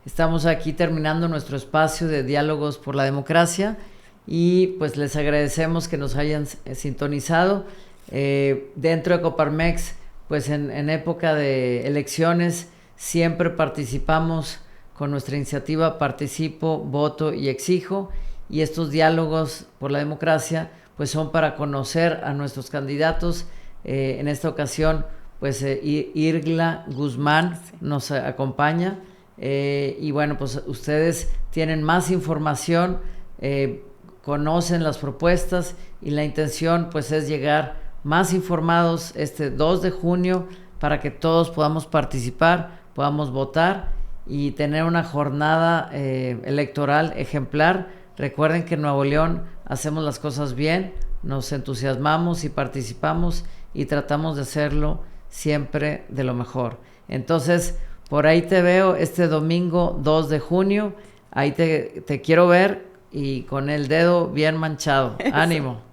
Speaker 1: estamos aquí terminando nuestro espacio de diálogos por la democracia y pues les agradecemos que nos hayan sintonizado. Dentro de Coparmex, pues en época de elecciones siempre participamos con nuestra iniciativa Participo, Voto y Exijo, y estos diálogos por la democracia pues son para conocer a nuestros candidatos. En esta ocasión pues Irgla Guzmán nos acompaña, y bueno, pues ustedes tienen más información, conocen las propuestas y la intención pues es llegar más informados este 2 de junio para que todos podamos participar, podamos votar y tener una jornada electoral ejemplar. Recuerden que en Nuevo León hacemos las cosas bien, nos entusiasmamos y participamos y tratamos de hacerlo siempre de lo mejor. Entonces, por ahí te veo este domingo 2 de junio, ahí te quiero ver y con el dedo bien manchado. Ánimo.